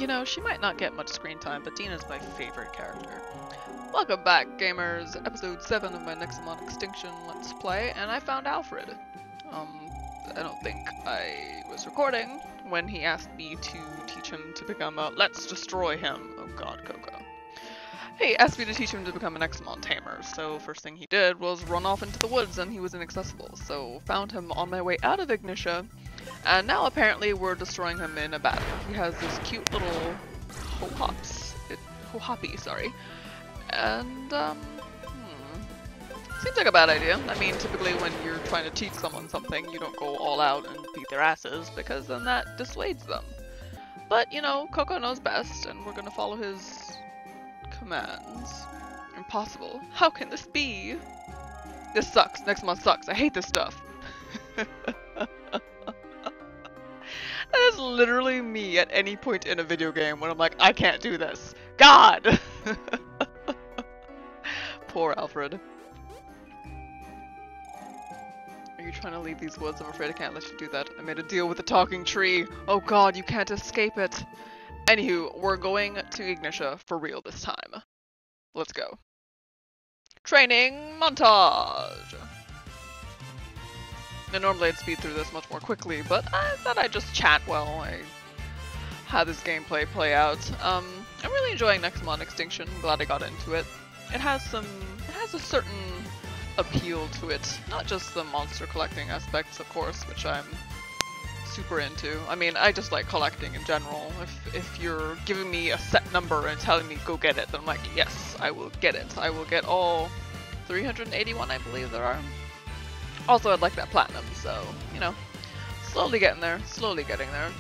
You know, she might not get much screen time, but Dina's my favorite character. Welcome back, gamers! Episode 7 of my Nexomon Extinction Let's Play, and I found Alfred. I don't think I was recording when he asked me to teach him to become a Let's Destroy Him. Oh god, Coco. He asked me to teach him to become an Nexomon tamer, so first thing he did was run off into the woods and he was inaccessible, so found him on my way out of Ignitia, and now apparently we're destroying him in a battle. He has this cute little Hohapi, sorry. And, seems like a bad idea. I mean, typically when you're trying to teach someone something, you don't go all out and beat their asses, because then that dissuades them. But, you know, Coco knows best, and we're gonna follow his commands. Impossible. How can this be? This sucks. Nexomon sucks. I hate this stuff. That is literally me at any point in a video game when I'm like, I can't do this. God! Poor Alfred. Are you trying to leave these woods? I'm afraid I can't let you do that. I made a deal with the talking tree. Oh god, you can't escape it. Anywho, we're going to Ignitia for real this time. Let's go. Training montage! Now normally I'd speed through this much more quickly, but I thought I'd just chat while I had this gameplay play out. I'm really enjoying Nexomon Extinction. I'm glad I got into it. It has a certain appeal to it. Not just the monster collecting aspects, of course, which I'm super into. I mean, I just like collecting in general. If you're giving me a set number and telling me go get it, then I'm like, yes, I will get it. I will get all 381, I believe there are. Also, I'd like that platinum, so, you know, slowly getting there, slowly getting there.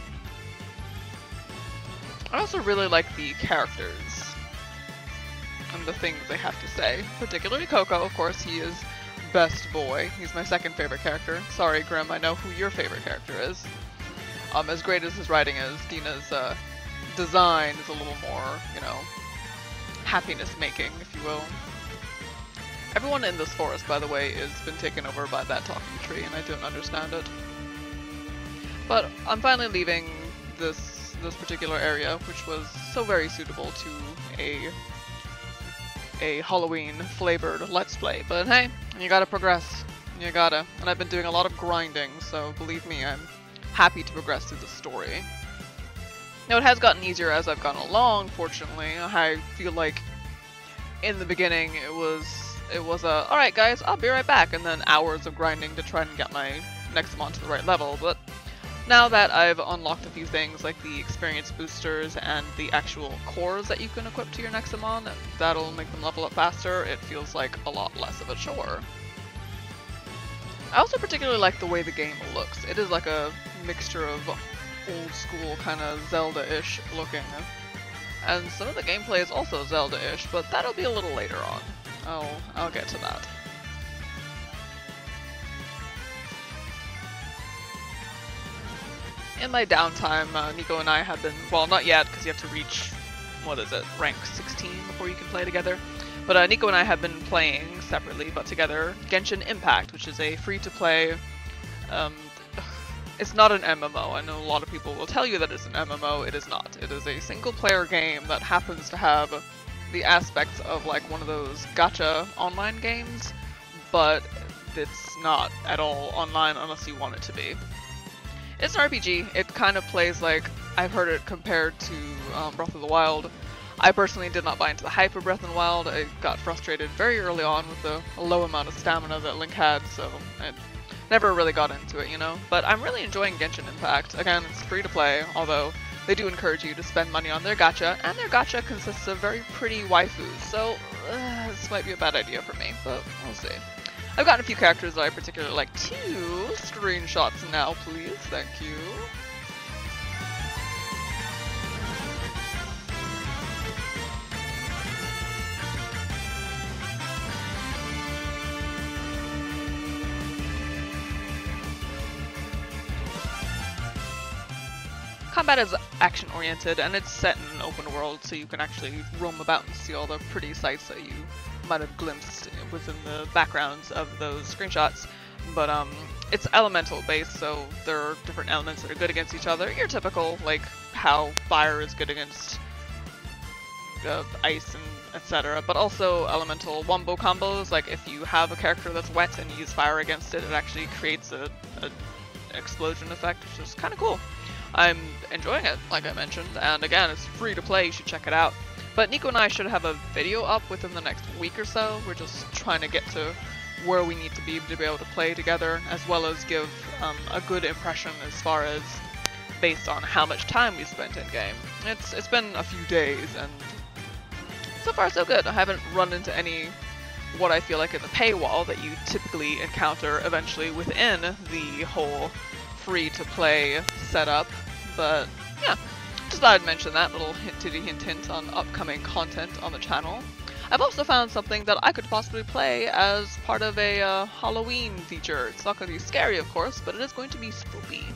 I also really like the characters and the things they have to say, particularly Coco. Of course, he is best boy. He's my second favorite character. Sorry, Grim, I know who your favorite character is. As great as his writing is, Dina's design is a little more, you know, happiness-making, if you will. Everyone in this forest, by the way, has been taken over by that talking tree, and I don't understand it. But I'm finally leaving this particular area, which was so very suitable to a Halloween-flavored Let's Play. But hey, you gotta progress. You gotta. And I've been doing a lot of grinding, so believe me, I'm happy to progress through the story. Now, it has gotten easier as I've gone along, fortunately. I feel like in the beginning it was a, alright guys, I'll be right back, and then hours of grinding to try and get my Nexomon to the right level, but now that I've unlocked a few things like the experience boosters and the actual cores that you can equip to your Nexomon, that'll make them level up faster, it feels like a lot less of a chore. I also particularly like the way the game looks. It is like a mixture of old school kind of Zelda-ish looking, and some of the gameplay is also Zelda-ish, but that'll be a little later on. I'll get to that. In my downtime, Nico and I have been, well, not yet, because you have to reach, what is it, rank 16 before you can play together. But Nico and I have been playing separately, but together, Genshin Impact, which is a free-to-play, it's not an MMO. I know a lot of people will tell you that it's an MMO. It is not. It is a single-player game that happens to have the aspects of like one of those gacha online games, but it's not at all online unless you want it to be. It's an RPG. It kind of plays like, I've heard it compared to Breath of the Wild. I personally did not buy into the hype of Breath of the Wild. I got frustrated very early on with the low amount of stamina that Link had, so I never really got into it, you know? But I'm really enjoying Genshin Impact. Again, it's free to play, although they do encourage you to spend money on their gacha, and their gacha consists of very pretty waifus, so this might be a bad idea for me, but we'll see. I've gotten a few characters that I particularly like. 2 screenshots now, please. Thank you. Combat is action-oriented, and it's set in an open world, so you can actually roam about and see all the pretty sights that you might have glimpsed within the backgrounds of those screenshots. But it's elemental based, so there are different elements that are good against each other. Your typical, like, how fire is good against ice and etc. But also elemental wombo combos, like if you have a character that's wet and you use fire against it, it actually creates a explosion effect, which is kind of cool. I'm enjoying it, like I mentioned, and again, it's free to play, you should check it out. But Nico and I should have a video up within the next week or so. We're just trying to get to where we need to be able to play together, as well as give a good impression as far as based on how much time we spent in game. It's been a few days, and so far so good. I haven't run into any what I feel like is a paywall that you typically encounter eventually within the whole free-to-play setup, but yeah, just thought I'd mention that little hint on upcoming content on the channel. I've also found something that I could possibly play as part of a Halloween feature. It's not going to be scary, of course, but it is going to be spooky.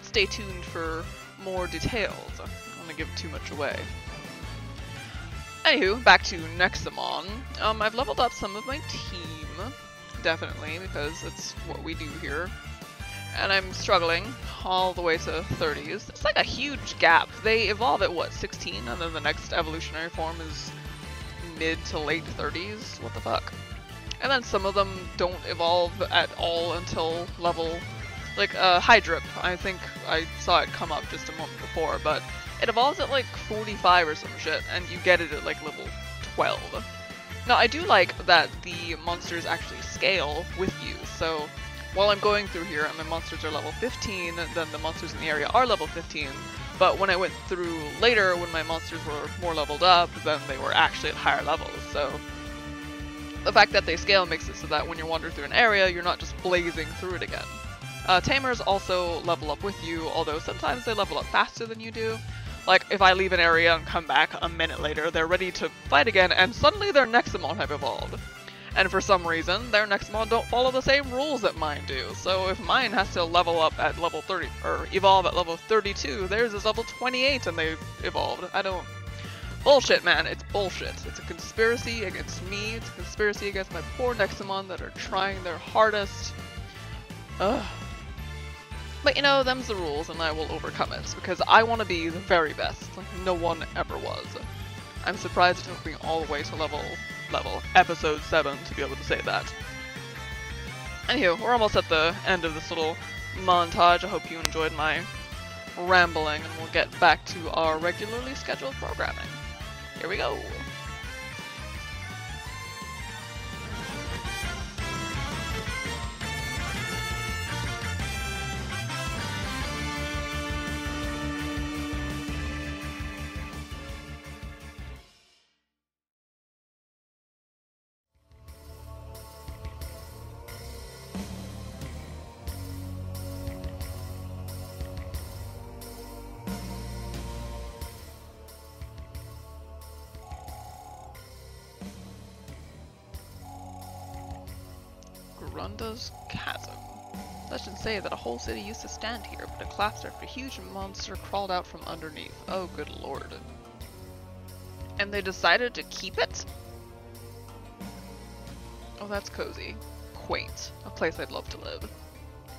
Stay tuned for more details. I don't want to give too much away. Anywho, back to Nexomon. I've leveled up some of my team, definitely, because it's what we do here. And I'm struggling all the way to 30s. It's like a huge gap. They evolve at, what, 16? And then the next evolutionary form is mid to late 30s? What the fuck? And then some of them don't evolve at all until level... Like, Hydrip, I think I saw it come up just a moment before, but it evolves at like 45 or some shit, and you get it at like level 12. Now, I do like that the monsters actually scale with you, so while I'm going through here and my monsters are level 15, then the monsters in the area are level 15, but when I went through later, when my monsters were more leveled up, then they were actually at higher levels, so the fact that they scale makes it so that when you're wandering through an area, you're not just blazing through it again. Tamers also level up with you, although sometimes they level up faster than you do. Like, if I leave an area and come back a minute later, they're ready to fight again, and suddenly their Nexomon have evolved. And for some reason, their Nexomon don't follow the same rules that mine do. So if mine has to level up at level 30, or evolve at level 32, theirs is level 28 and they evolved. I don't... Bullshit, man. It's bullshit. It's a conspiracy against me. It's a conspiracy against my poor Nexomon that are trying their hardest. Ugh. But you know, them's the rules, and I will overcome it, because I want to be the very best, like no one ever was. I'm surprised it took me all the way to level episode 7 to be able to say that. Anywho, we're almost at the end of this little montage. I hope you enjoyed my rambling, and we'll get back to our regularly scheduled programming. Here we go! Grunda's Chasm. Legends say that a whole city used to stand here, but it collapsed after a huge monster crawled out from underneath. Oh, good lord. And they decided to keep it? Oh, that's cozy. Quaint. A place I'd love to live.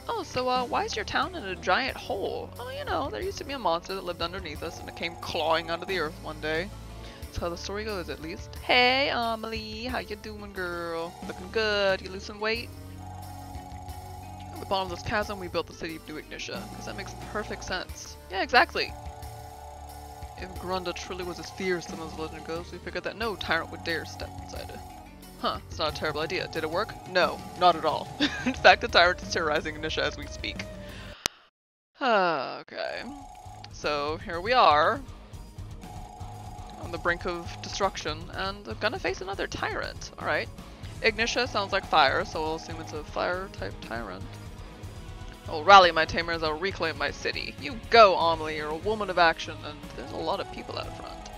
Oh, so why is your town in a giant hole? Oh, you know, there used to be a monster that lived underneath us and it came clawing out of the earth one day. That's how the story goes, at least. Hey, Amelie, how you doing, girl? Looking good. You losing weight? At the bottom of this chasm, we built the city of New Ignitia, because that makes perfect sense. Yeah, exactly. If Grunda truly was as fierce as the legend goes, we figured that no tyrant would dare step inside it. Huh, it's not a terrible idea. Did it work? No, not at all. In fact, the tyrant is terrorizing Ignitia as we speak. Okay. So, here we are. On the brink of destruction, and I'm gonna face another tyrant. Alright. Ignitia sounds like fire, so we'll assume it's a fire-type tyrant. I'll rally my tamers, I'll reclaim my city. You go, Amelie, you're a woman of action, and there's a lot of people out front.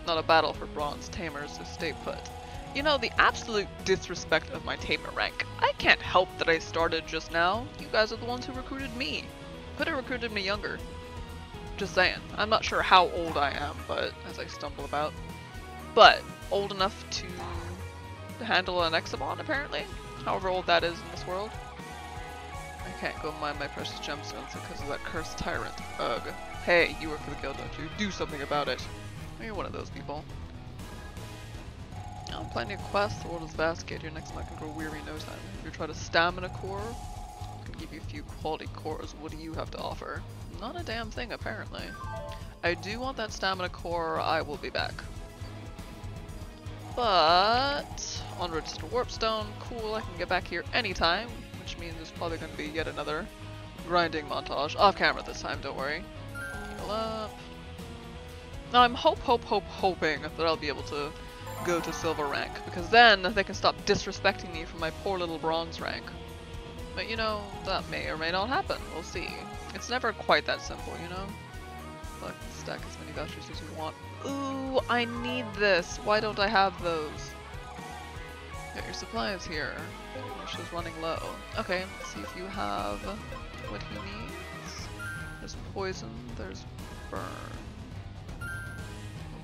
Not a battle for bronze tamers, so stay put. You know, the absolute disrespect of my tamer rank. I can't help that I started just now. You guys are the ones who recruited me. Could have recruited me younger. Just saying. I'm not sure how old I am, but as I stumble about. But old enough to handle an Nexomon, apparently. However old that is in this world. I can't go mine my precious gemstones because of that cursed tyrant. Ugh. Hey, you work for the guild, don't you? Do something about it. You're one of those people. Oh, plenty of quests. The world is vast. Get your next month can grow weary in no time. If you try to stamina core, I can give you a few quality cores. What do you have to offer? Not a damn thing, apparently. I do want that stamina core. I will be back. But onwards to Warpstone. Cool. I can get back here anytime, which means there's probably going to be yet another grinding montage off camera this time. Don't worry. Heal up. Now I'm hoping that I'll be able to go to silver rank, because then they can stop disrespecting me for my poor little bronze rank. But you know, that may or may not happen. We'll see. It's never quite that simple, you know? Look, stack as many vouchers as you want. Ooh, I need this. Why don't I have those? Get your supplies here. Ignitia running low. Okay, let's see if you have what he needs. There's poison, there's burn.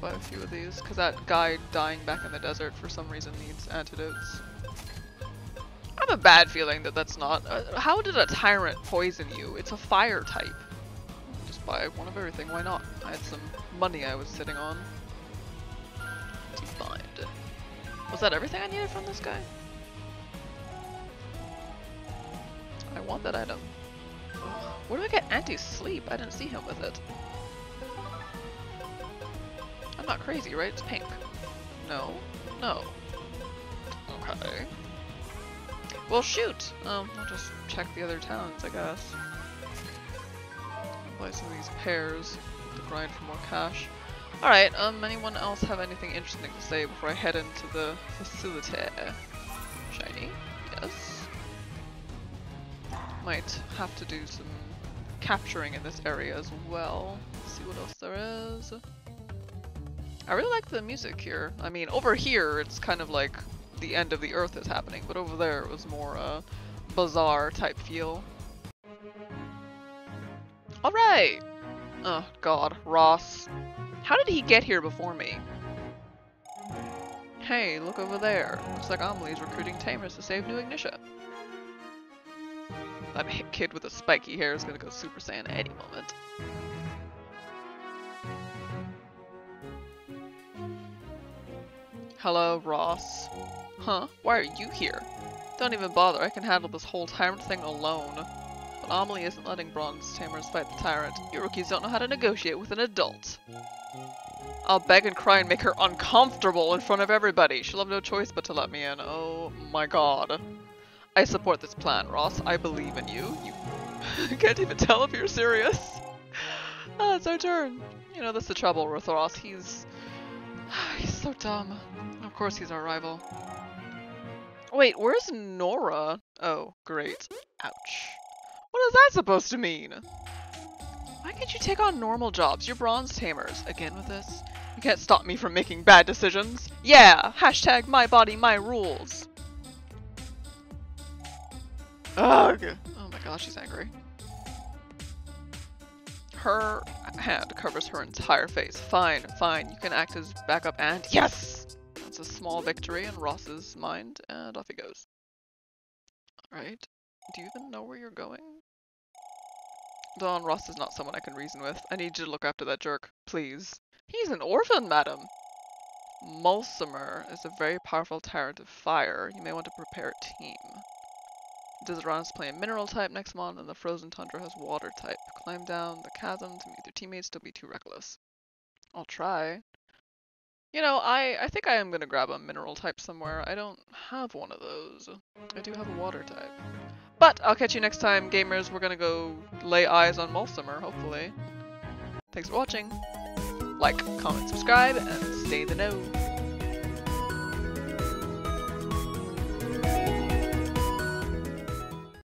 Buy a few of these, because that guy dying back in the desert for some reason needs antidotes. I have a bad feeling that that's not... how did a tyrant poison you? It's a fire type. Just buy one of everything, why not? I had some money I was sitting on. To find. Was that everything I needed from this guy? I want that item. Ugh. Where do I get anti-sleep? I didn't see him with it. I'm not crazy, right? It's pink. No. No. Okay. Well, shoot! I'll just check the other towns, I guess. Buy some of these pears to grind for more cash. Alright, anyone else have anything interesting to say before I head into the facility? Shiny? Yes. Might have to do some capturing in this area as well. Let's see what else there is. I really like the music here. I mean, over here, it's kind of like the end of the earth is happening, but over there it was more bazaar type feel. Alright! Oh god, Ross. How did he get here before me? Hey, look over there. Looks like Amelie's recruiting tamers to save New Ignitia. That kid with the spiky hair is gonna go Super Saiyan any moment. Hello, Ross. Huh? Why are you here? Don't even bother, I can handle this whole tyrant thing alone. But Amelie isn't letting bronze tamers fight the tyrant. You rookies don't know how to negotiate with an adult. I'll beg and cry and make her uncomfortable in front of everybody. She'll have no choice but to let me in. Oh my god. I support this plan, Ross. I believe in you. You can't even tell if you're serious. Ah, it's our turn. You know, that's the trouble with Ross. He's so dumb. Of course he's our rival. Wait, where's Nora? Oh, great. Ouch. What is that supposed to mean? Why can't you take on normal jobs? You're bronze tamers. Again with this? You can't stop me from making bad decisions. Yeah! Hashtag my body, my rules. Ugh! Oh my gosh, she's angry. Her hand covers her entire face. Fine, fine. You can act as backup and... Yes! That's a small victory in Ross's mind, and off he goes. Alright. Do you even know where you're going? Dawn, Ross is not someone I can reason with. I need you to look after that jerk, please. He's an orphan, madam! Mulsimer is a very powerful tyrant of fire. You may want to prepare a team. Deseronus play a mineral type Nexomon, and the frozen tundra has water type. Climb down the chasm to meet their teammates, don't be too reckless. I'll try. You know, I think I am gonna grab a mineral type somewhere. I don't have one of those. I do have a water type. But I'll catch you next time, gamers. We're gonna go lay eyes on Mulsimer, hopefully. Thanks for watching. Like, comment, subscribe, and stay in the know.